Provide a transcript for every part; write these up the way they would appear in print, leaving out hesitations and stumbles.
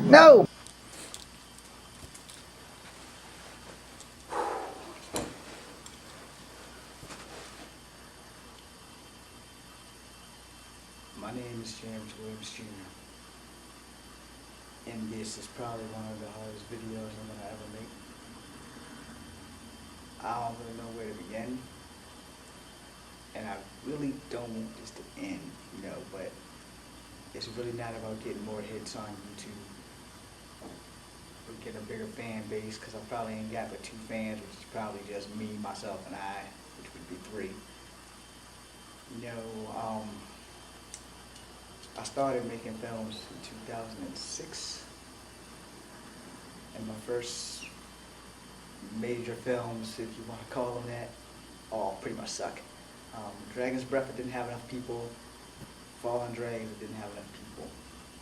No! My name is James Williams Jr. And this is probably one of the hardest videos I'm gonna ever make. I don't really know where to begin. And I really don't want this to end, but it's really not about getting more hits on YouTube or getting a bigger fan base, because I probably ain't got but 2 fans, which is probably just me, myself, and I, which would be 3. I started making films in 2006, and my first major films, if you want to call them that, all pretty much suck. Dragon's Breath, it didn't have enough people. Fallen Dragons, it didn't have enough people.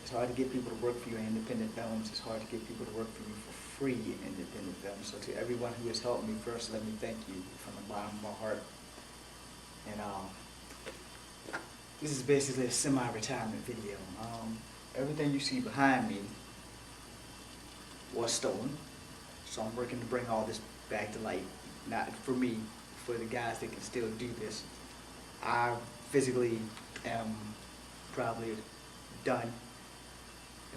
It's hard to get people to work for you in independent films. It's hard to get people to work for you for free in independent films. So to everyone who has helped me, first let me thank you from the bottom of my heart. And this is basically a semi-retirement video. Everything you see behind me was stolen, so I'm working to bring all this back to light. Not for me, for the guys that can still do this. I physically am probably done.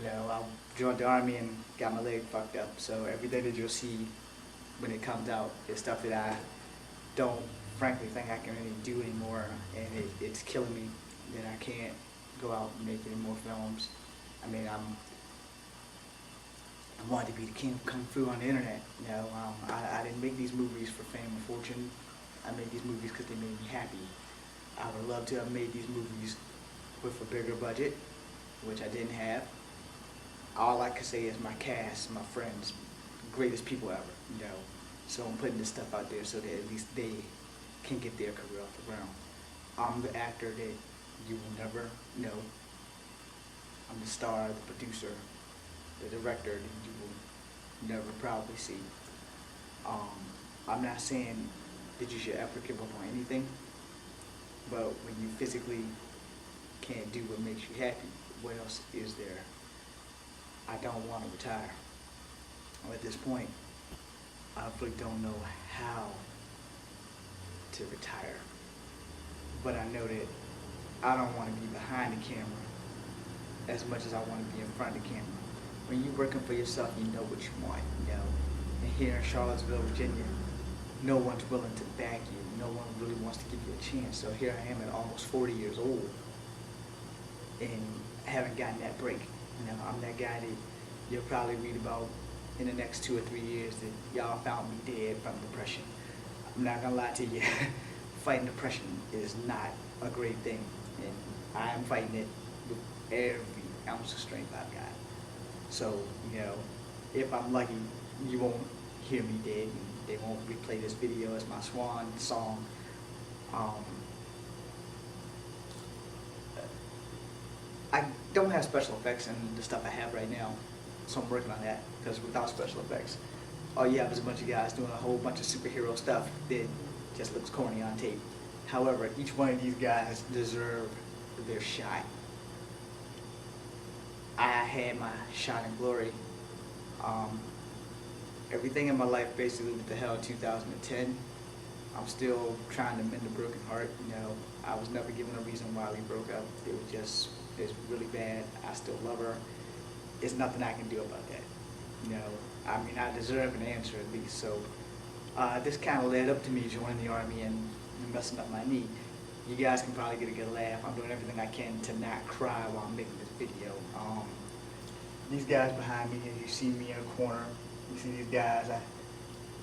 I joined the Army and got my leg fucked up, so everything that you'll see when it comes out is stuff that I don't frankly think I can really do anymore, and it's killing me that I can't go out and make any more films. I mean, I wanted to be the king of kung fu on the internet. I didn't make these movies for fame or fortune. I made these movies because they made me happy. I would love to have made these movies with a bigger budget, which I didn't have. All I can say is my cast, my friends, greatest people ever, So I'm putting this stuff out there so that at least they can get their career off the ground. I'm the actor that you will never know. I'm the star, the producer, the director that you will never probably see. I'm not saying that you should ever give up on anything, but when you physically can't do what makes you happy, what else is there? I don't want to retire. At this point, I really don't know how to retire. But I know that I don't want to be behind the camera as much as I want to be in front of the camera. When you're working for yourself, you know what you want, And here in Charlottesville, Virginia, no one's willing to back you. No one really wants to give you a chance. So here I am at almost 40 years old and haven't gotten that break. I'm that guy that you'll probably read about in the next 2 or 3 years that y'all found me dead from depression. I'm not gonna lie to you. Fighting depression is not a great thing, and I am fighting it with every ounce of strength I've got. So, if I'm lucky, you won't hear me dead, and they won't replay this video as my swan song. I don't have special effects in the stuff I have right now, so I'm working on that, because without special effects, all you have is a bunch of guys doing a whole bunch of superhero stuff that just looks corny on tape. However, each one of these guys deserve their shot. I had my shot in glory. Everything in my life basically went to hell in 2010. I'm still trying to mend a broken heart. I was never given a reason why we broke up. It's really bad. I still love her. There's nothing I can do about that. I deserve an answer at least. So this kind of led up to me joining the Army and messing up my knee. You guys can probably get a good laugh. I'm doing everything I can to not cry while I'm making this video. These guys behind me, as you see me in a corner, you see these guys, I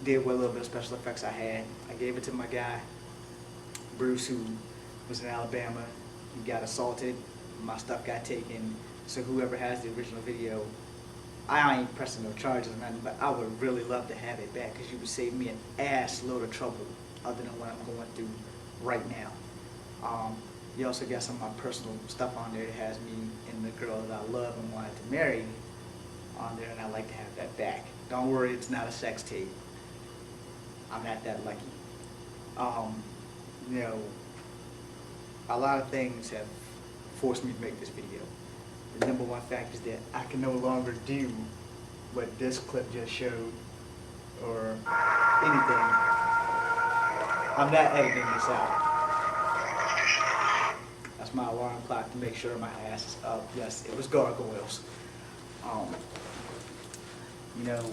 did what little bit of special effects I had. I gave it to my guy, Bruce, who was in Alabama. He got assaulted, my stuff got taken, so whoever has the original video, I ain't pressing no charges or nothing, but I would really love to have it back, because you would save me an ass load of trouble other than what I'm going through right now. You also got some of my personal stuff on there that has me and the girl that I love and wanted to marry on there, and I'd like to have that back. Don't worry, it's not a sex tape. I'm not that lucky. A lot of things have forced me to make this video. The number one fact is that I can no longer do what this clip just showed or anything. I'm not editing this out. That's my alarm clock to make sure my ass is up. Yes, it was gargoyles. You know,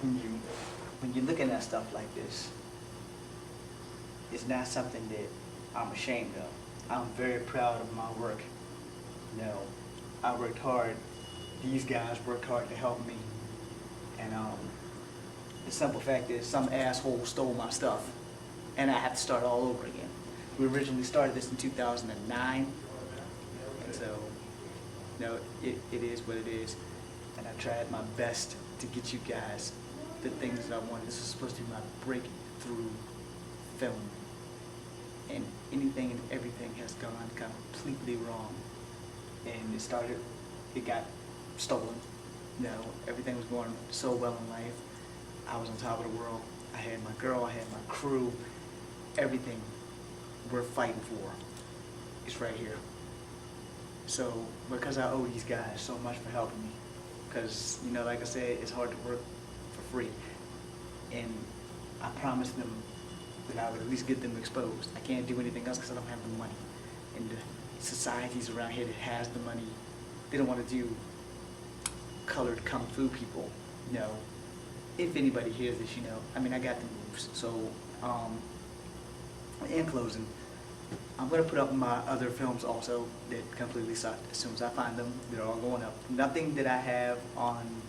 when you're looking at stuff like this, it's not something that I'm ashamed of. I'm very proud of my work. You know, I worked hard. These guys worked hard to help me. And the simple fact is some asshole stole my stuff and I have to start all over again. We originally started this in 2009. And so, you know, it is what it is. And I tried my best to get you guys the things that I wanted. This was supposed to be my breakthrough film. And anything and everything has gone completely wrong. And it got stolen. You know, everything was going so well in life. I was on top of the world. I had my girl, I had my crew. Everything we're fighting for is right here. So, because I owe these guys so much for helping me. Because, you know, like I said, it's hard to work for free. And I promised them that I would at least get them exposed. I can't do anything else because I don't have the money. And the societies around here that has the money, they don't want to do colored kung fu people. You know, if anybody hears this, you know, I mean, I got the moves. So, in closing, I'm going to put up my other films also that completely sucked. As soon as I find them, they're all going up. Nothing that I have on,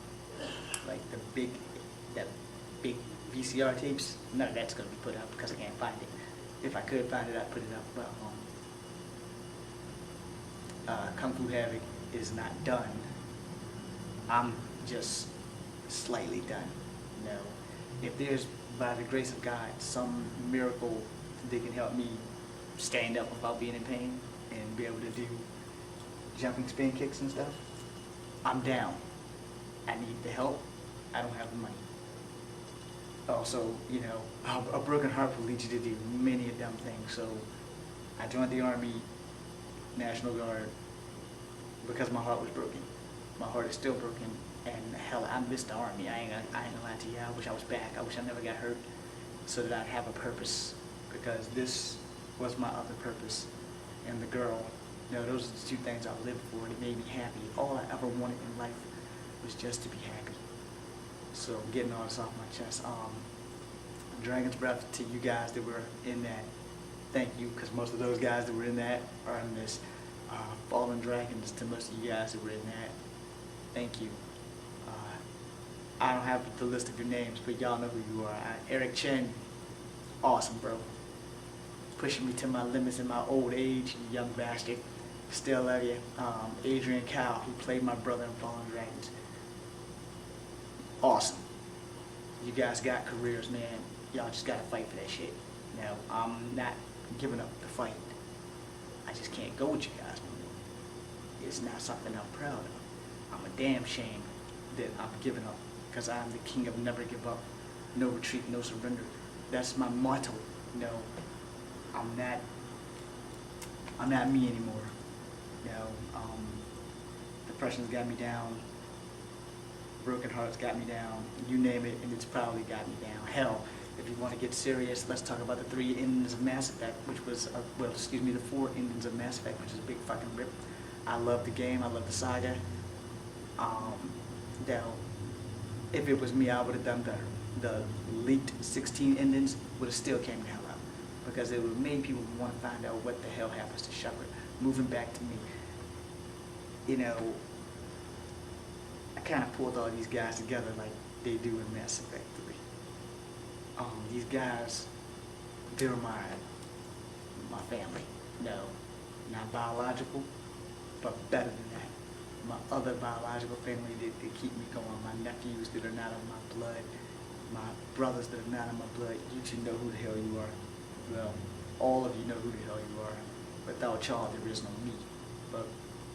like, that big VCR tapes, none of that's going to be put up because I can't find it. If I could find it, I'd put it up. But Kung Fu Havoc is not done. I'm just slightly done. You know, if there's, by the grace of God, some miracle that can help me stand up without being in pain and be able to do jumping spin kicks and stuff, I'm down. I need the help. I don't have the money. Also, you know, a broken heart will lead you to do many of dumb things. So I joined the Army, National Guard, because my heart was broken. My heart is still broken, and hell, I missed the Army. I ain't gonna lie to you. I wish I was back. I wish I never got hurt, so that I'd have a purpose. Because this was my other purpose, and the girl. You know, those are the two things I lived for that made me happy. All I ever wanted in life was just to be happy. So getting all this off my chest. Dragon's Breath to you guys that were in that. Thank you, because most of those guys that were in that are in this. Fallen Dragons to most of you guys that were in that. Thank you. I don't have the list of your names, but y'all know who you are. Eric Chen, awesome, bro. Pushing me to my limits in my old age, you young bastard. Still love you. Adrian Cow, who played my brother in Fallen Dragons. Awesome. You guys got careers, man. Y'all just gotta fight for that shit. You know, I'm not giving up the fight. I just can't go with you guys anymore. It's not something I'm proud of. I'm a damn shame that I'm giving up, because I'm the king of never give up, no retreat, no surrender. That's my motto. You know, I'm not me anymore. You know, depression's got me down. Broken hearts got me down. You name it, and it's probably got me down. Hell, if you want to get serious, let's talk about the 3 endings of Mass Effect, which was, the 4 endings of Mass Effect, which is a big fucking rip. I love the game. I love the saga. Now, if it was me, I would have done better. The leaked 16 endings would have still came the hell out, because it would have made people want to find out what the hell happens to Shepard. Moving back to me, you know, I kind of pulled all these guys together like they do in Mass Effect 3. These guys, they're my family. No, not biological, but better than that. My other biological family that keep me going. My nephews that are not of my blood. My brothers that are not of my blood. You two know who the hell you are. Well, all of you know who the hell you are. Without y'all, there is no me. But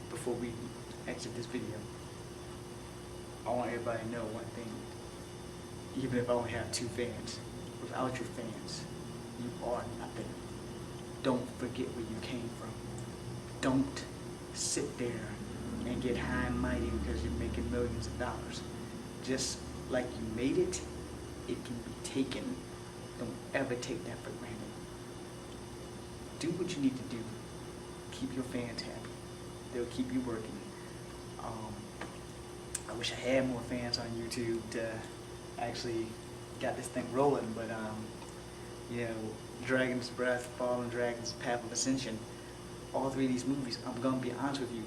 before we exit this video, I want everybody to know one thing. Even if I only have 2 fans, without your fans, you are nothing. Don't forget where you came from. Don't sit there and get high and mighty because you're making millions of dollars. Just like you made it, it can be taken. Don't ever take that for granted. Do what you need to do. Keep your fans happy. They'll keep you working. I wish I had more fans on YouTube to actually got this thing rolling, but you know, Dragon's Breath, Fallen Dragons, Path of Ascension, all three of these movies, I'm gonna be honest with you,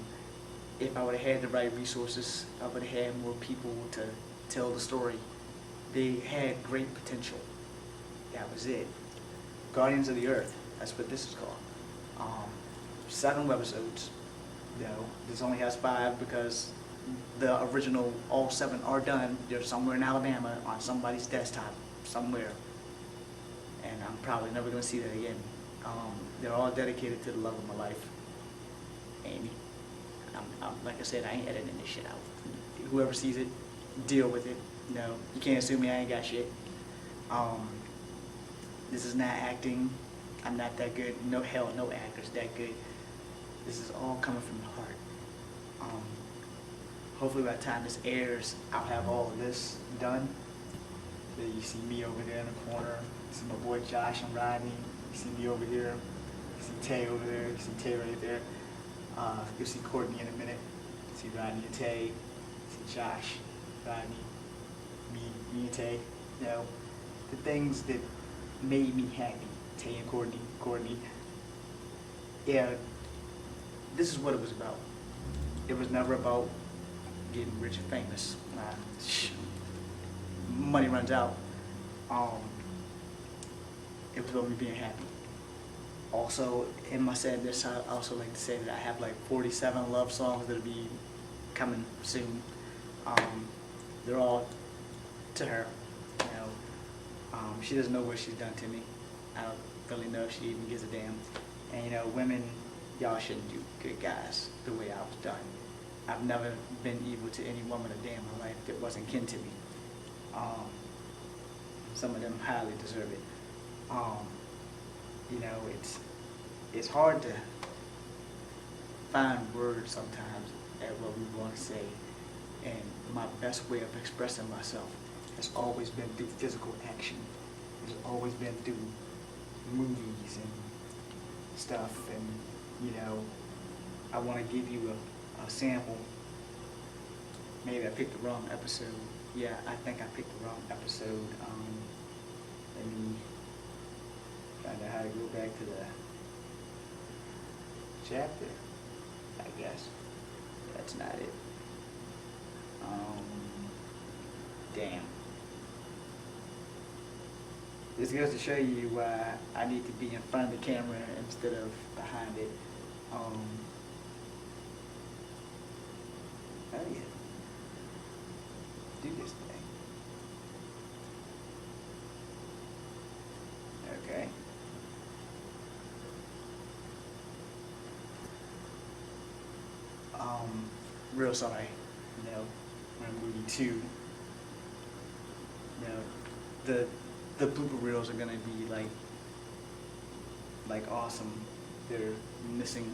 if I would have had the right resources, I would have had more people to tell the story. They had great potential. That was it. Guardians of the Earth, that's what this is called. 7 webisodes. You know, this only has 5 because the original, all 7 are done. They're somewhere in Alabama on somebody's desktop, somewhere. And I'm probably never going to see that again. They're all dedicated to the love of my life, Amy. Like I said, I ain't editing this shit out. Whoever sees it, deal with it. No, you can't sue me, I ain't got shit. This is not acting. I'm not that good. No hell, no actor's that good. This is all coming from the heart. Hopefully by the time this airs, I'll have all of this done. So you see me over there in the corner. You see my boy Josh and Rodney. You see me over here. You see Tay over there. You see Tay right there. You'll see Courtney in a minute. You see Rodney and Tay. You see Josh, Rodney, me and Tay. You know, the things that made me happy. Tay and Courtney. Yeah, this is what it was about. It was never about getting rich and famous. Money runs out. It was about me being happy. Also, in my set this, I also like to say that I have like 47 love songs that'll be coming soon. They're all to her. You know, she doesn't know what she's done to me. I don't really know if she even gives a damn. And you know, women, y'all shouldn't do good guys the way I was done. I've never been evil to any woman a day in my life that wasn't kin to me. Some of them highly deserve it. You know, it's hard to find words sometimes at what we want to say. And my best way of expressing myself has always been through physical action. It's always been through movies and stuff. And, you know, I want to give you a sample. Maybe I picked the wrong episode. Yeah, I think I picked the wrong episode. Let me find out how to go back to the chapter, I guess. That's not it. Damn. This goes to show you why I need to be in front of the camera instead of behind it. Oh yeah. Do this thing. Okay. Real sorry. You know, we're in movie 2. You know, the blooper reels are gonna be like awesome. They're missing.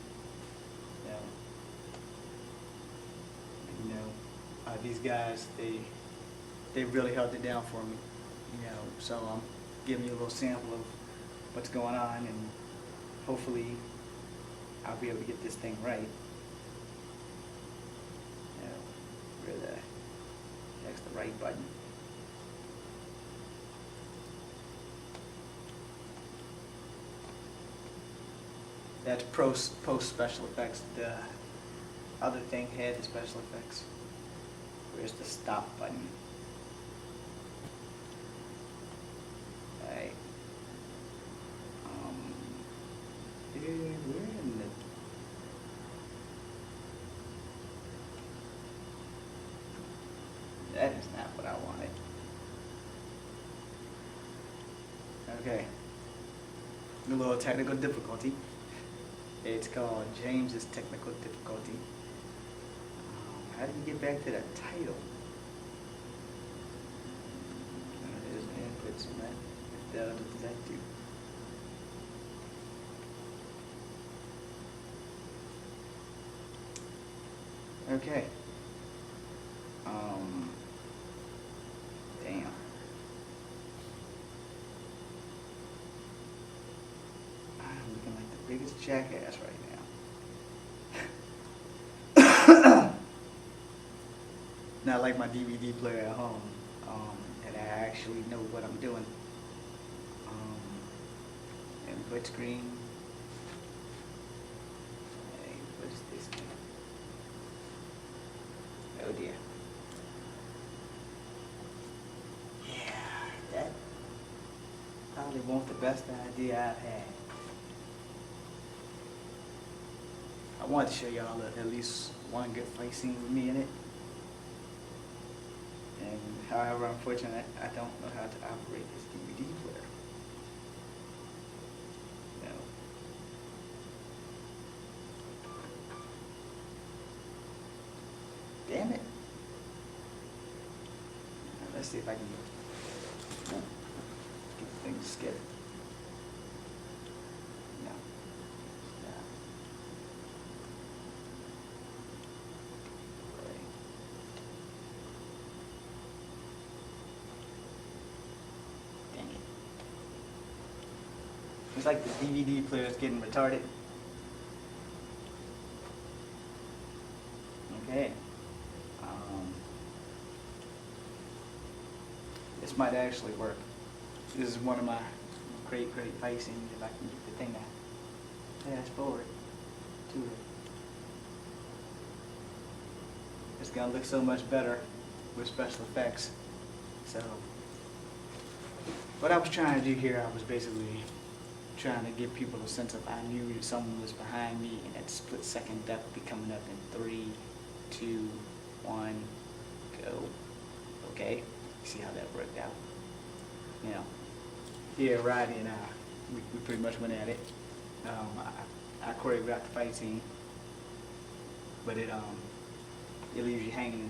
These guys, they really held it down for me, you know, so I'm giving you a little sample of what's going on, and hopefully I'll be able to get this thing right. You know, where that's the right button. That's post special effects. The other thing had the special effects. Where's the stop button? Right. Where in the... That is not what I wanted. Okay. A little technical difficulty. It's called James's Technical Difficulty. How do you get back to that title? There's inputs on that. What the hell does that do? Okay. Damn. I'm looking like the biggest jackass right now. Not like my DVD player at home, and I actually know what I'm doing. Input screen. Hey, what is this thing? Oh dear. Yeah, that probably won't the best idea I've had. I wanted to show y'all at least one good fight scene with me in it. And however, unfortunately, I don't know how to operate this DVD player. No. Damn it. Now, let's see if I can get the thing to skip. No. Stop. Play. Dang it. It's like the DVD player is getting retarded. Okay. This might actually work. This is one of my great fight scenes if I can get the thing to fast forward to it. It's gonna look so much better with special effects. So, what I was trying to do here, I was basically trying to give people a sense of I knew that someone was behind me, and that split second death would be coming up in 3, 2, 1, go. Okay, see how that worked out. You know, here Roddy and I, we pretty much went at it. I choreographed the fight scene, but it leaves you hanging.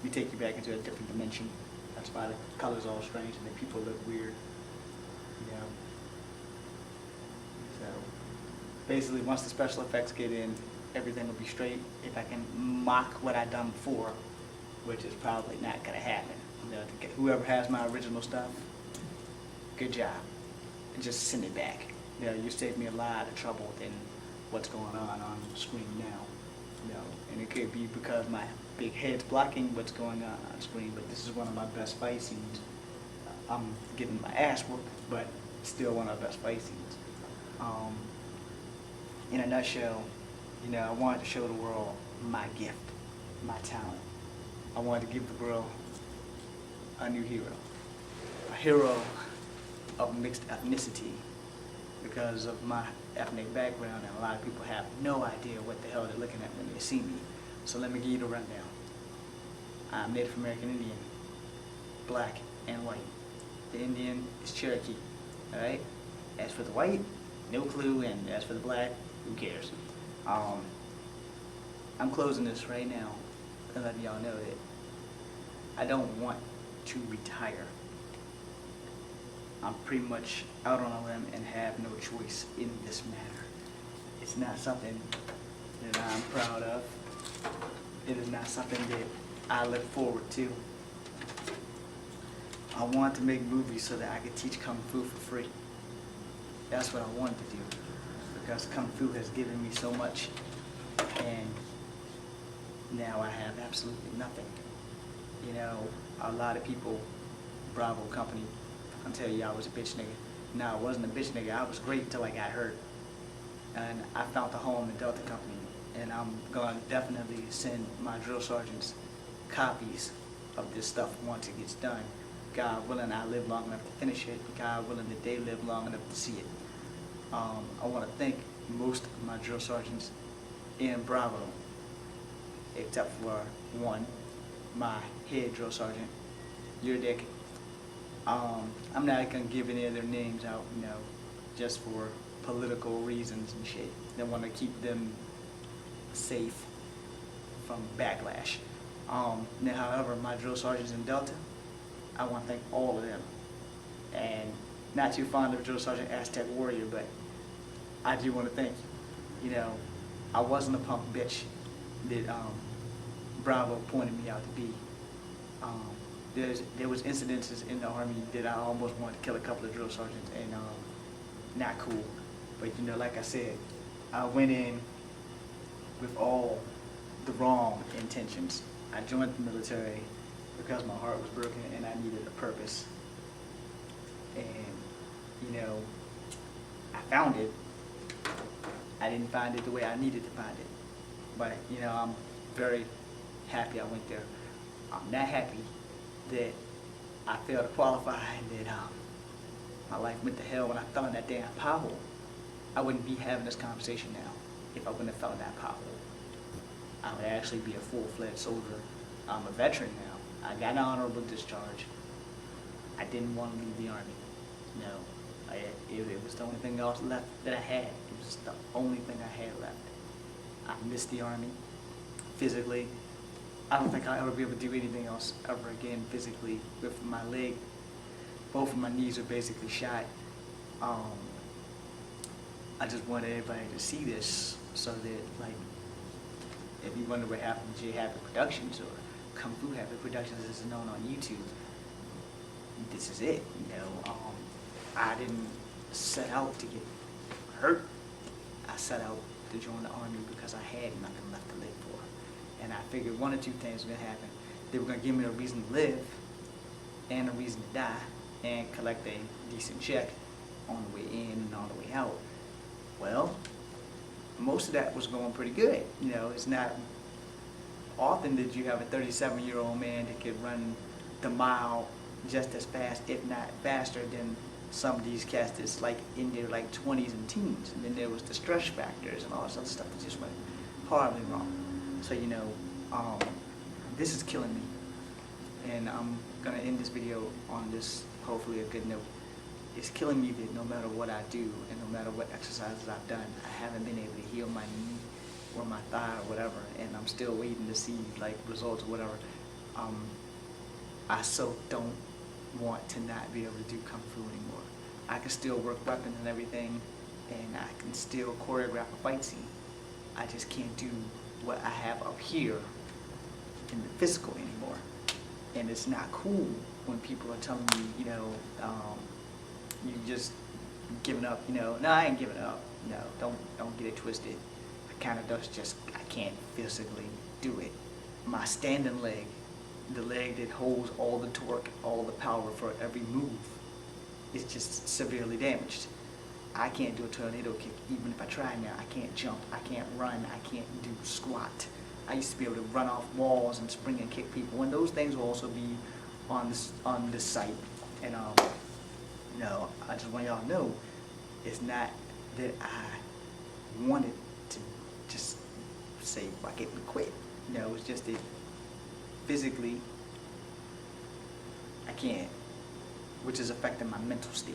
We take you back into a different dimension. That's why the colors all strange and the people look weird. You know. So basically, once the special effects get in, everything will be straight. If I can mock what I've done before, which is probably not gonna happen. You know, whoever has my original stuff, good job. And just send it back. You know, you saved me a lot of trouble than what's going on the screen now. You know, and it could be because my big head's blocking what's going on screen, but this is one of my best fight scenes. I'm getting my ass whooped, but still one of the best fight scenes. In a nutshell, you know, I wanted to show the world my gift, my talent. I wanted to give the world a new hero, a hero of mixed ethnicity, because of my ethnic background, and a lot of people have no idea what the hell they're looking at when they see me. So let me give you the rundown. I'm Native American Indian, black and white. The Indian is Cherokee, all right? As for the white, no clue, and as for the black, who cares? I'm closing this right now to let y'all know that I don't want to retire. I'm pretty much out on a limb and have no choice in this matter. It's not something that I'm proud of. It is not something that I look forward to. I want to make movies so that I could teach Kung Fu for free. That's what I wanted to do, because Kung Fu has given me so much, and now I have absolutely nothing. You know, a lot of people, Bravo Company, I'm telling you I was a bitch nigga. No, I wasn't a bitch nigga. I was great until I got hurt. And I found a home in Delta Company, and I'm going to definitely send my drill sergeants copies of this stuff once it gets done. God willing, I live long enough to finish it. God willing, that they live long enough to see it. I want to thank most of my drill sergeants in Bravo, except for one, my head drill sergeant, your dick. I'm not going to give any of their names out, you know, just for political reasons and shit. They want to keep them safe from backlash. Now, however, my drill sergeants in Delta, I want to thank all of them. And not too fond of Drill Sergeant Aztec Warrior, but I do want to thank you. You know, I wasn't a punk bitch that Bravo pointed me out to be. There was incidences in the Army that I almost wanted to kill a couple of drill sergeants, and not cool. But you know, like I said, I went in with all the wrong intentions. I joined the military because my heart was broken and I needed a purpose. And you know, I found it. I didn't find it the way I needed to find it. But you know, I'm very happy I went there. I'm not happy that I failed to qualify and that my life went to hell when I fell in that damn pothole. I wouldn't be having this conversation now if I wouldn't have fell in that pothole. I would actually be a full-fledged soldier. I'm a veteran now. I got an honorable discharge. I didn't want to leave the Army. No, it was the only thing else left that I had. It was the only thing I had left. I missed the Army physically. I don't think I'll ever be able to do anything else ever again physically. With my leg, both of my knees are basically shot. I just wanted everybody to see this so that, like, if you wonder what happened to J Happy Productions or Kung Fu Happy Productions as it's known on YouTube, this is it. You know, I didn't set out to get hurt. I set out to join the Army because I had nothing left to live for. And I figured one or two things were going to happen. They were going to give me a reason to live and a reason to die and collect a decent check on the way in and on the way out. Well, most of that was going pretty good. You know, it's not often that you have a 37-year-old man that could run the mile just as fast, if not faster, than some of these cats that's like in their like 20s and teens. And then there was the stress factors and all this other stuff that just went horribly wrong. So, you know, this is killing me. And I'm gonna end this video on this, hopefully a good note. It's killing me that no matter what I do and no matter what exercises I've done, I haven't been able to heal my knee or my thigh or whatever, and I'm still waiting to see like results or whatever. I so don't want to not be able to do Kung Fu anymore. I can still work weapons and everything, and I can still choreograph a fight scene. I just can't do what I have up here in the physical anymore. And it's not cool when people are telling me, you know, you just giving up, you know. No, I ain't giving up. No, don't get it twisted. I kind of just, I can't physically do it. My standing leg, the leg that holds all the torque, all the power for every move, is just severely damaged. I can't do a tornado kick even if I try now. I can't jump, I can't run, I can't do squat. I used to be able to run off walls and spring and kick people, and those things will also be on this site. And you know, I just want y'all to know, it's not that I wanted to just say fuck it and quit. You know, it's just that physically I can't, which is affecting my mental state.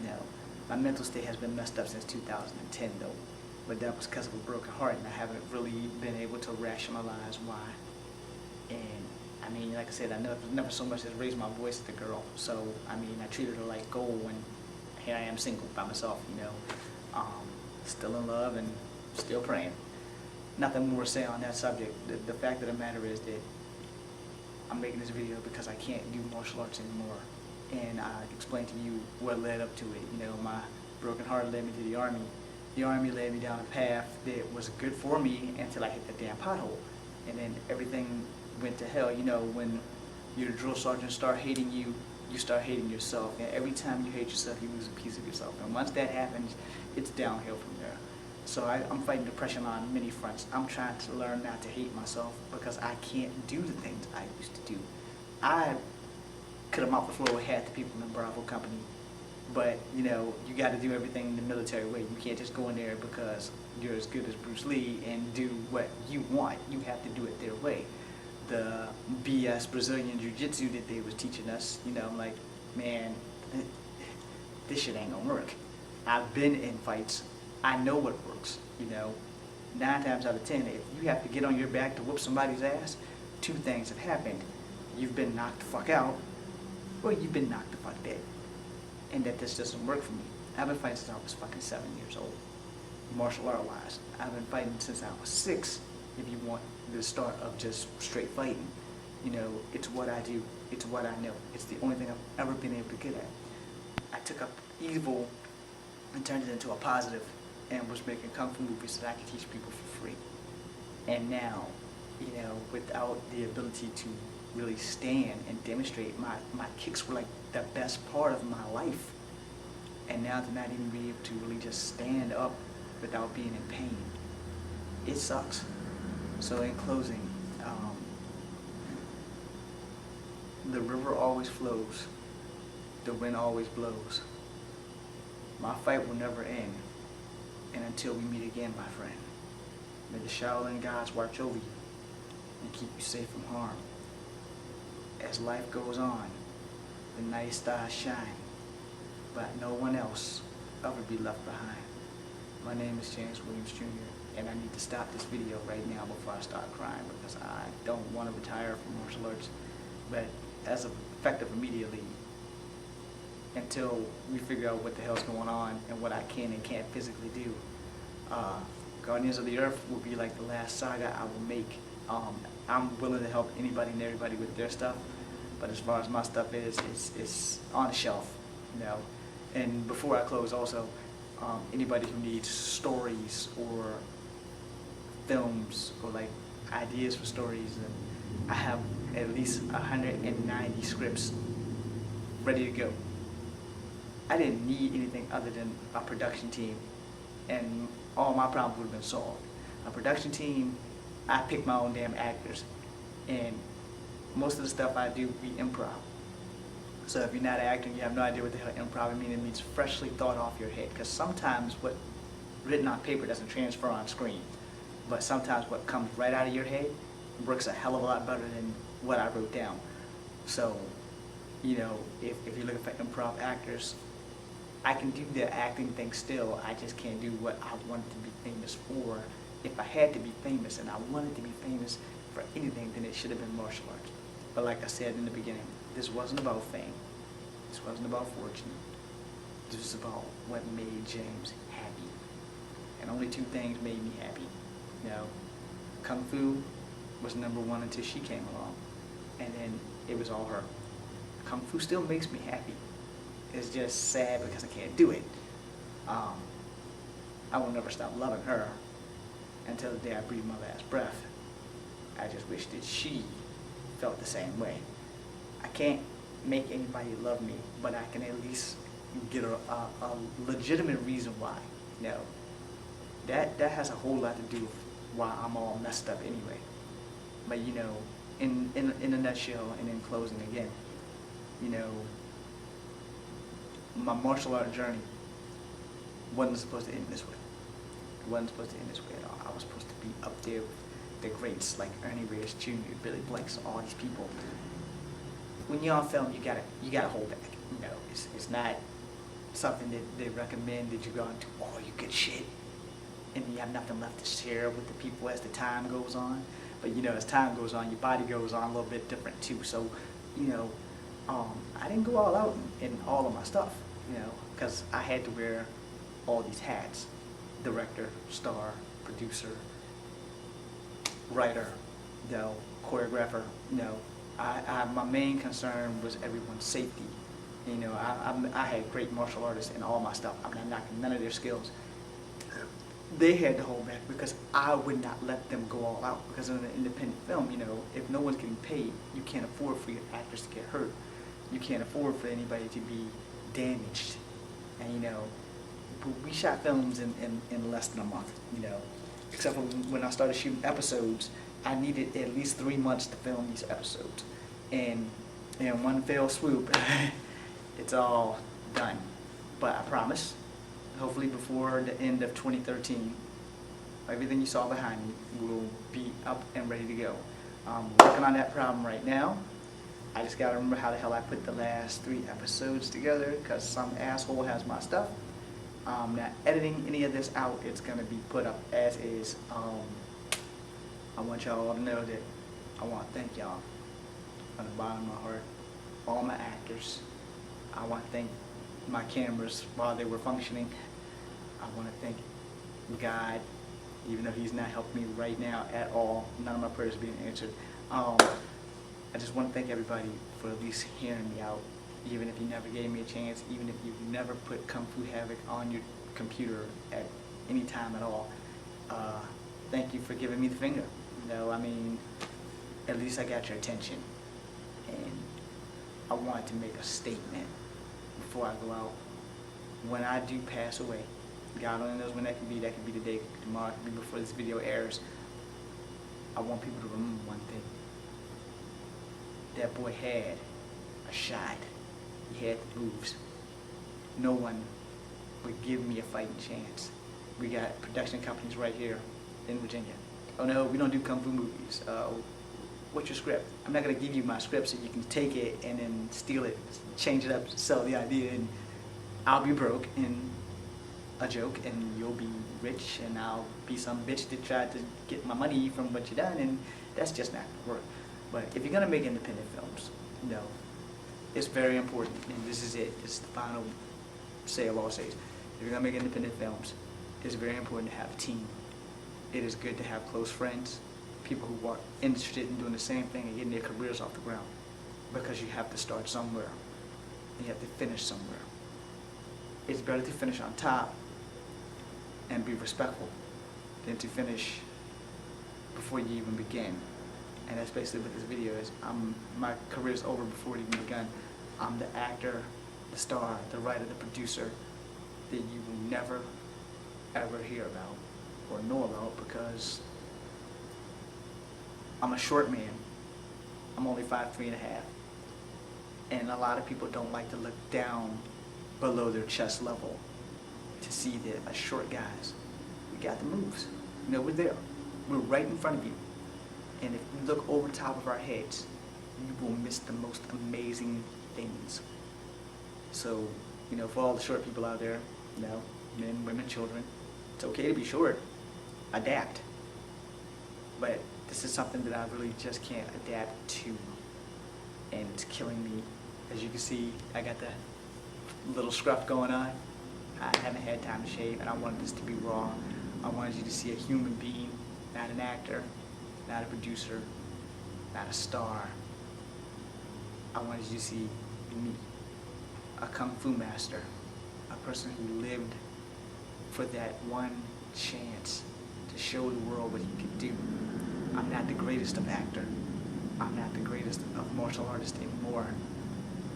You know, my mental state has been messed up since 2010 though, but that was because of a broken heart, and I haven't really been able to rationalize why. And I mean, like I said, I never so much as raised my voice at the girl, so I mean, I treated her like gold, when here I am single by myself, you know, still in love and still praying. Nothing more to say on that subject. The fact of the matter is that I'm making this video because I can't do martial arts anymore. And I explained to you what led up to it. You know, my broken heart led me to the Army. The Army led me down a path that was good for me until I hit the damn pothole. And then everything went to hell. You know, when your drill sergeant start hating you, you start hating yourself. And every time you hate yourself, you lose a piece of yourself. And once that happens, it's downhill from there. So I'm fighting depression on many fronts. I'm trying to learn not to hate myself because I can't do the things I used to do. I could have mopped the floor with half the people in the Bravo company, but you know, you got to do everything the military way. You can't just go in there because you're as good as Bruce Lee and do what you want. You have to do it their way. The BS Brazilian Jiu-Jitsu that they was teaching us, you know, I'm like, man, this shit ain't gonna work. I've been in fights. I know what works, you know. 9 times out of 10, if you have to get on your back to whoop somebody's ass, 2 things have happened. You've been knocked the fuck out, or you've been knocked the fuck dead. And that this doesn't work for me. I've been fighting since I was fucking 7 years old, martial art wise. I've been fighting since I was 6, if you want the start of just straight fighting. You know, it's what I do. It's what I know. It's the only thing I've ever been able to get at. I took up evil and turned it into a positive and was making kung fu movies that I could teach people for free. And now, you know, without the ability to really stand and demonstrate, my kicks were like the best part of my life. And now to not even be able to really just stand up without being in pain, it sucks. So in closing, the river always flows, the wind always blows. My fight will never end, and until we meet again, my friend, may the Shaolin gods watch over you and keep you safe from harm. As life goes on, the night stars shine, but no one else ever be left behind. My name is James Williams Jr., and I need to stop this video right now before I start crying, because I don't want to retire from martial arts. But as effective immediately, until we figure out what the hell's going on and what I can and can't physically do, Guardians of the Earth will be like the last saga I will make. I'm willing to help anybody and everybody with their stuff, but as far as my stuff is, it's on the shelf, you know. And before I close, also, anybody who needs stories or films or like ideas for stories, and I have at least 190 scripts ready to go. I didn't need anything other than a production team, and all my problems would have been solved. A production team, I pick my own damn actors, and most of the stuff I do, we improv. So if you're not acting, you have no idea what the hell improv means. It means freshly thought off your head, because sometimes what written on paper doesn't transfer on screen, but sometimes what comes right out of your head works a hell of a lot better than what I wrote down. So, you know, if you're looking for improv actors, I can do the acting thing still. I just can't do what I wanted to be famous for. If I had to be famous and I wanted to be famous for anything, then it should have been martial arts. But like I said in the beginning, this wasn't about fame. This wasn't about fortune. This was about what made James happy. And only two things made me happy. You know, Kung Fu was #1 until she came along. And then it was all her. Kung Fu still makes me happy. It's just sad because I can't do it. I will never stop loving her until the day I breathe my last breath. I just wish that she felt the same way. I can't make anybody love me, but I can at least get a legitimate reason why. You know, that has a whole lot to do with why I'm all messed up anyway. But you know, in a nutshell and in closing again, you know, my martial art journey wasn't supposed to end this way. It wasn't supposed to end this way at all. I was supposed to be up there with the greats like Ernie Reyes Jr., Billy Blanks, all these people. When you're on film, you gotta hold back. You know, it's not something that they recommend that you go into all you good shit, and you have nothing left to share with the people as the time goes on. But you know, as time goes on, your body goes on a little bit different too. So, you know, I didn't go all out in all of my stuff, you know, because I had to wear all these hats: director, star, producer, writer, you know, choreographer. You know, my main concern was everyone's safety. You know, I had great martial artists in all my stuff. I'm not knocking none of their skills. They had to hold back because I would not let them go all out. Because in an independent film, you know, if no one's getting paid, you can't afford for your actors to get hurt. You can't afford for anybody to be damaged. And you know, we shot films in less than a month, you know. Except for when I started shooting episodes, I needed at least 3 months to film these episodes. And in one fell swoop, it's all done. But I promise, hopefully before the end of 2013, everything you saw behind me will be up and ready to go. I'm working on that problem right now. I just gotta remember how the hell I put the last 3 episodes together, because some asshole has my stuff. I'm not editing any of this out. It's gonna be put up as is. I want y'all to know that I want to thank y'all from the bottom of my heart, all my actors. I want to thank my cameras while they were functioning. I want to thank God, even though he's not helping me right now at all. None of my prayers are being answered. I just want to thank everybody for at least hearing me out, even if you never gave me a chance, even if you've never put Kung Fu Havoc on your computer at any time at all. Thank you for giving me the finger. You know, I mean, at least I got your attention, and I wanted to make a statement before I go out. When I do pass away, God only knows when that could be. That could be today, could be tomorrow, could be before this video airs. I want people to remember one thing. That boy had a shot. He had the moves. No one would give me a fighting chance. We got production companies right here in Virginia. Oh no, we don't do Kung Fu movies. What's your script? I'm not going to give you my script so you can take it and then steal it, change it up, sell the idea, and I'll be broke in a joke, and you'll be rich, and I'll be some bitch that tried to get my money from what you done, and that's just not going to work. But if you're going to make independent films, you know, it's very important, and this is it. This is the final say of all says. If you're going to make independent films, it's very important to have a team. It is good to have close friends, people who are interested in doing the same thing and getting their careers off the ground, because you have to start somewhere and you have to finish somewhere. It's better to finish on top and be respectful than to finish before you even begin. And that's basically what this video is. My career is over before it even begun. I'm the actor, the star, the writer, the producer that you will never ever hear about or know about, because I'm a short man. I'm only 5'3½", and a lot of people don't like to look down below their chest level to see that us short guys, we got the moves. You know, we're there. We're right in front of you. And if we look over top of our heads, you will miss the most amazing things. So, you know, for all the short people out there, you know, men, women, children, it's okay to be short. Adapt. But this is something that I really just can't adapt to, and it's killing me. As you can see, I got the little scruff going on. I haven't had time to shave, and I wanted this to be raw. I wanted you to see a human being, not an actor, not a producer, not a star. I wanted you to see me, a Kung Fu master, a person who lived for that one chance to show the world what he could do. I'm not the greatest of actor. I'm not the greatest of martial artist anymore.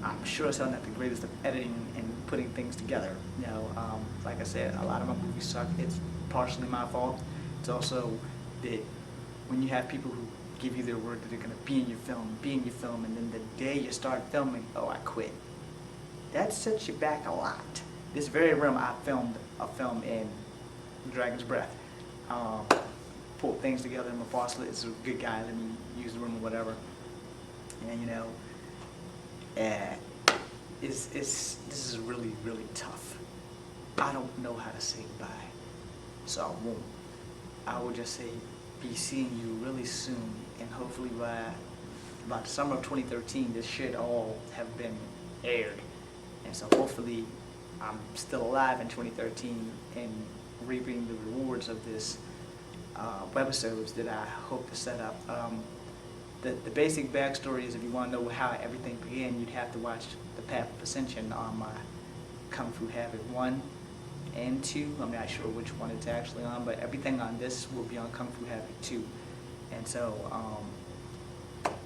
I'm sure as hell not the greatest of editing and putting things together. You know, like I said, a lot of my movies suck. It's partially my fault. It's also that when you have people who give you their word that they're going to be in your film, and then the day you start filming, oh, I quit. That sets you back a lot. This very room, I filmed a film in Dragon's Breath. Pulled things together, and my boss is a good guy, let me use the room or whatever. And you know, this is really, really tough. I don't know how to say goodbye, so I won't. I will just say, be seeing you really soon, and hopefully by the summer of 2013, this should all have been aired. And so hopefully I'm still alive in 2013 and reaping the rewards of this webisodes that I hope to set up. The basic backstory is, if you want to know how everything began, you'd have to watch The Path of Ascension on my Kung Fu Havoc 1 and 2. I'm not sure which one it's actually on, but everything on this will be on Kung Fu Havoc 2. And so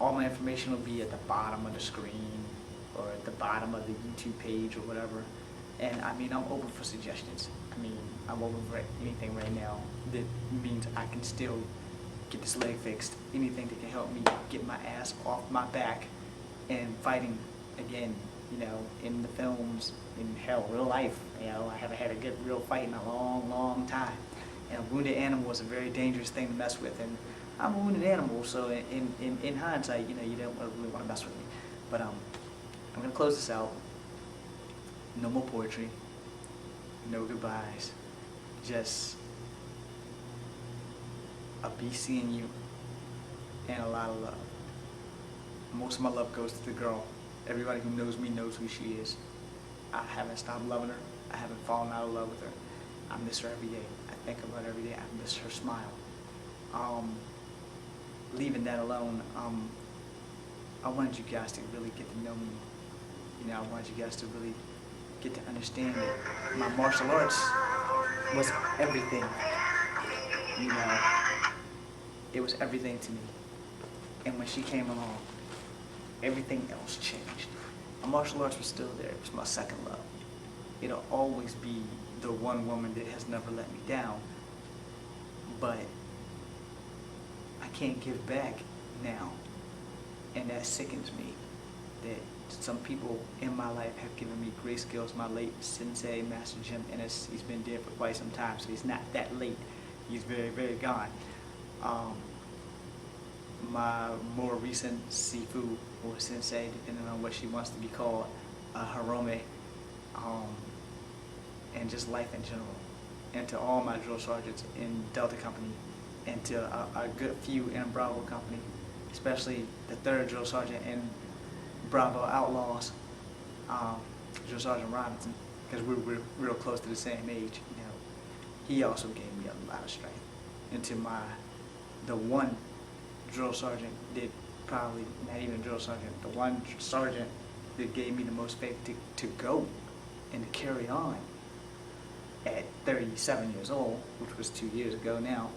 all my information will be at the bottom of the screen or at the bottom of the YouTube page or whatever. And I mean, I'm open for suggestions. I mean, I'm open for anything right now that means I can still get this leg fixed. Anything that can help me get my ass off my back and fighting again, you know, in the films, in hell, real life. You know, I haven't had a good real fight in a long, long time. And a wounded animal is a very dangerous thing to mess with. And I'm a wounded animal, so in hindsight, you know, you don't really want to mess with me. But I'm going to close this out. No more poetry, no goodbyes, just a be seeing you and a lot of love. Most of my love goes to the girl. Everybody who knows me knows who she is. I haven't stopped loving her. I haven't fallen out of love with her. I miss her every day. I think about her every day. I miss her smile. Leaving that alone, I wanted you guys to really get to know me. You know, I wanted you guys to really get to understand that my martial arts was everything. You know, it was everything to me. And when she came along, everything else changed. My martial arts was still there. It was my second love. It'll always be the one woman that has never let me down. But I can't give back now. And that sickens me that some people in my life have given me great skills. My late sensei, Master Jim Ennis, he's been dead for quite some time, so he's not that late. He's very, very gone. My more recent Sifu, or sensei, depending on what she wants to be called, Harome, and just life in general. And to all my drill sergeants in Delta Company, and to a good few in Bravo Company, especially the 3rd Drill Sergeant in Bravo Outlaws, Drill Sergeant Robinson, because we're real close to the same age. You know, he also gave me a lot of strength. And to the one drill sergeant that probably not even a drill sergeant, the one sergeant that gave me the most faith to go and to carry on at 37 years old, which was 2 years ago now,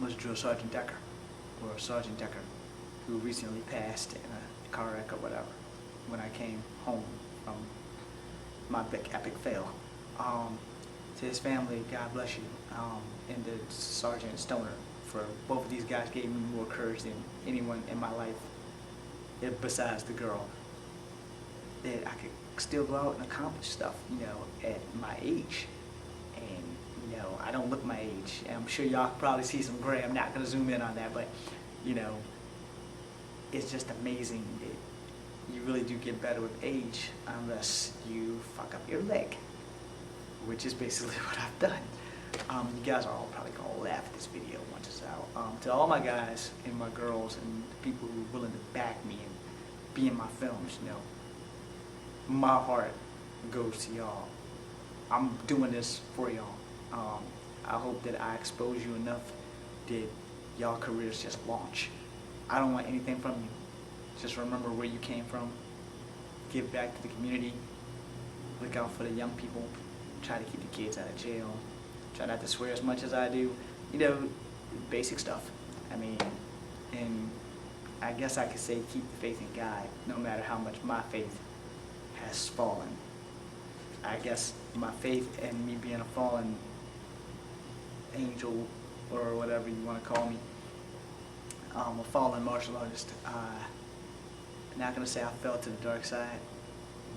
was Drill Sergeant Decker, or Sergeant Decker, who recently passed in a car wreck or whatever when I came home from my big epic fail. To his family, God bless you, and to Sergeant Stoner, for both of these guys gave me more courage than anyone in my life, besides the girl, that I could still go out and accomplish stuff, you know, at my age. And, you know, I don't look my age. I'm sure y'all can probably see some gray. I'm not going to zoom in on that, but, you know, it's just amazing that you really do get better with age unless you fuck up your leg, which is basically what I've done. You guys are all probably going to laugh at this video once it's out. To all my guys and my girls and the people who are willing to back me and be in my films, you know, my heart goes to y'all. I'm doing this for y'all. I hope that I expose you enough that y'all careers just launch. I don't want anything from you. Just remember where you came from. Give back to the community. Look out for the young people. Try to keep the kids out of jail. Try not to swear as much as I do. You know, basic stuff. I mean, and I guess I could say keep the faith in God, no matter how much my faith has fallen. I guess my faith in me being a fallen angel, or whatever you want to call me, a fallen martial artist. I'm not going to say I fell to the dark side,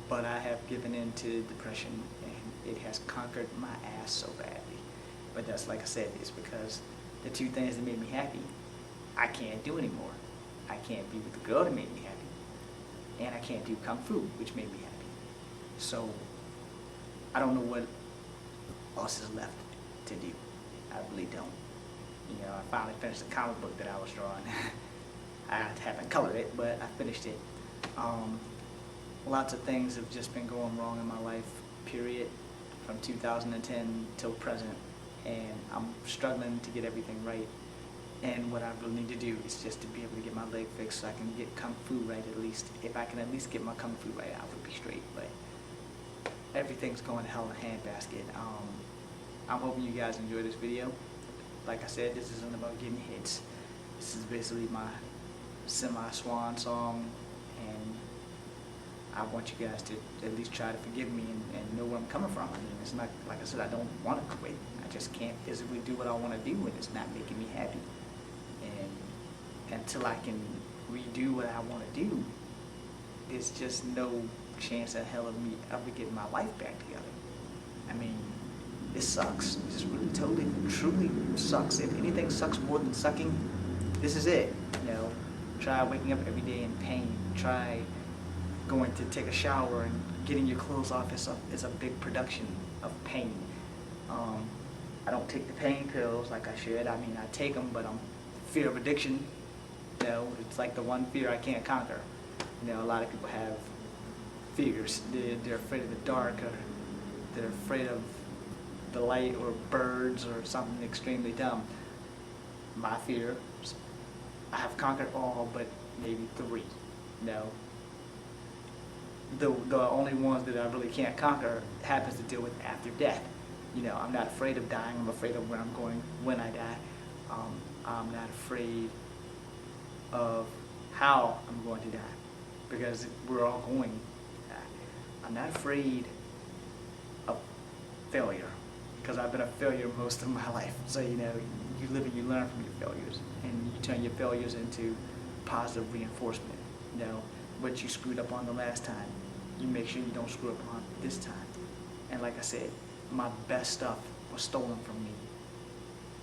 but I have given in to depression, and it has conquered my ass so badly. But that's, like I said, it's because the two things that made me happy, I can't do anymore. I can't be with the girl that made me happy, and I can't do Kung Fu, which made me happy. So I don't know what else is left to do. I really don't. You know, I finally finished the comic book that I was drawing. I haven't colored it, but I finished it. Lots of things have just been going wrong in my life, period, from 2010 till present, and I'm struggling to get everything right. And what I really need to do is just to be able to get my leg fixed so I can get Kung Fu right at least. If I can at least get my Kung Fu right, I would be straight. But everything's going to hell in a handbasket. I'm hoping you guys enjoy this video. Like I said, this isn't about getting hits. This is basically my semi-swan song, and I want you guys to at least try to forgive me and know where I'm coming from. I mean, it's not, like I said, I don't want to quit. I just can't physically do what I want to do, and it's not making me happy. And until I can redo what I want to do, there's just no chance in hell of me ever getting my life back together. I mean, it sucks. It just really, totally, truly sucks. If anything sucks more than sucking, this is it. You know, try waking up every day in pain. Try going to take a shower and getting your clothes off. It's a big production of pain. I don't take the pain pills like I should. I mean, I take them, but I'm fear of addiction. You know, it's like the one fear I can't conquer. You know, a lot of people have fears. They're afraid of the dark, or they're afraid of the light or birds or something extremely dumb. My fears, I have conquered all but maybe 3. No. The only ones that I really can't conquer happens to deal with after death. I'm not afraid of dying. I'm afraid of where I'm going when I die. I'm not afraid of how I'm going to die, because we're all going to die. I'm not afraid of failure, because I've been a failure most of my life. So you live and you learn from your failures, and you turn your failures into positive reinforcement. What you screwed up on the last time, you make sure you don't screw up on this time. And like I said, my best stuff was stolen from me,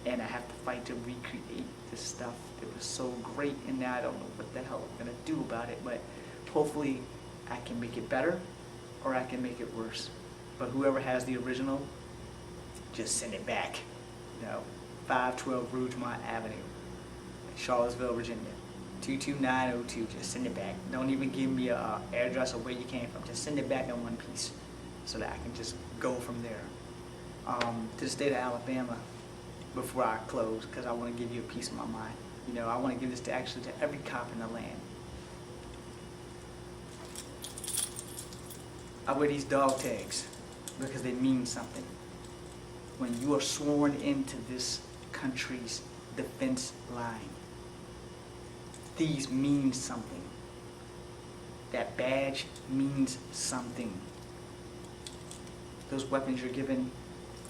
and I have to fight to recreate this stuff that was so great, and now I don't know what the hell I'm gonna do about it, but hopefully I can make it better or I can make it worse. But whoever has the original, just send it back. 512 Rougemont Avenue, Charlottesville, Virginia, 22902. Just send it back. Don't even give me a address of where you came from. Just send it back in one piece so that I can just go from there. To the state of Alabama, before I close, because I want to give you a piece of my mind. I want to give this to every cop in the land. I wear these dog tags because they mean something. When you are sworn into this country's defense line, these mean something. That badge means something. Those weapons you're given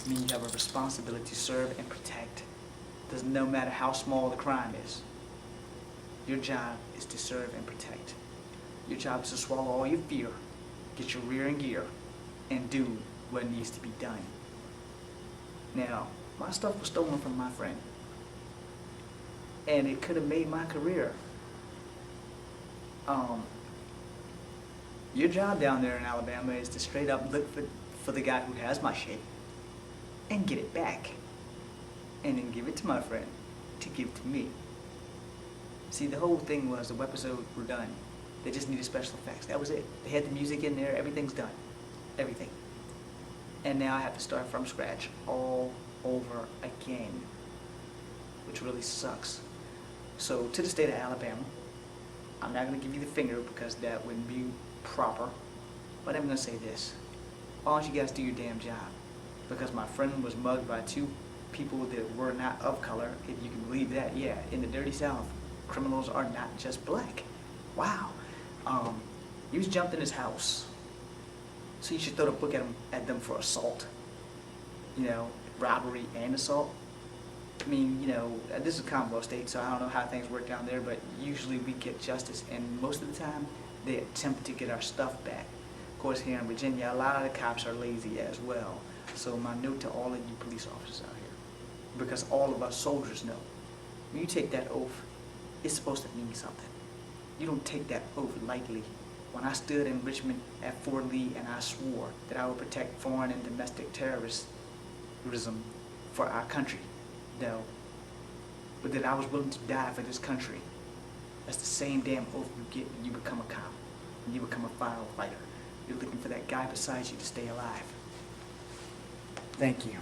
mean you have a responsibility to serve and protect. No matter how small the crime is, your job is to serve and protect. Your job is to swallow all your fear, get your rear in gear, and do what needs to be done. Now, my stuff was stolen from my friend, and it could have made my career. Your job down there in Alabama is to straight up look for the guy who has my shit and get it back, and then give it to my friend to give to me. See, the whole thing was the webisodes were done. They just needed special effects. That was it. They had the music in there. Everything's done. Everything. And now I have to start from scratch all over again, which really sucks. So to the state of Alabama, I'm not going to give you the finger because that wouldn't be proper, but I'm going to say this. Why don't you guys do your damn job? Because my friend was mugged by 2 people that were not of color, if you can believe that. Yeah, in the dirty South, criminals are not just black. Wow. He was jumped in his house. So you should throw the book at them for assault. Robbery and assault. I mean, this is a Commonwealth state, so I don't know how things work down there, but usually we get justice, and most of the time they attempt to get our stuff back. Of course, here in Virginia, a lot of the cops are lazy as well. So my note to all of you police officers out here, because all of us soldiers know, when you take that oath, it's supposed to mean something. You don't take that oath lightly. When I stood in Richmond at Fort Lee and I swore that I would protect foreign and domestic terrorism for our country, but that I was willing to die for this country, that's the same damn oath you get when you become a cop, when you become a firefighter. You're looking for that guy beside you to stay alive. Thank you.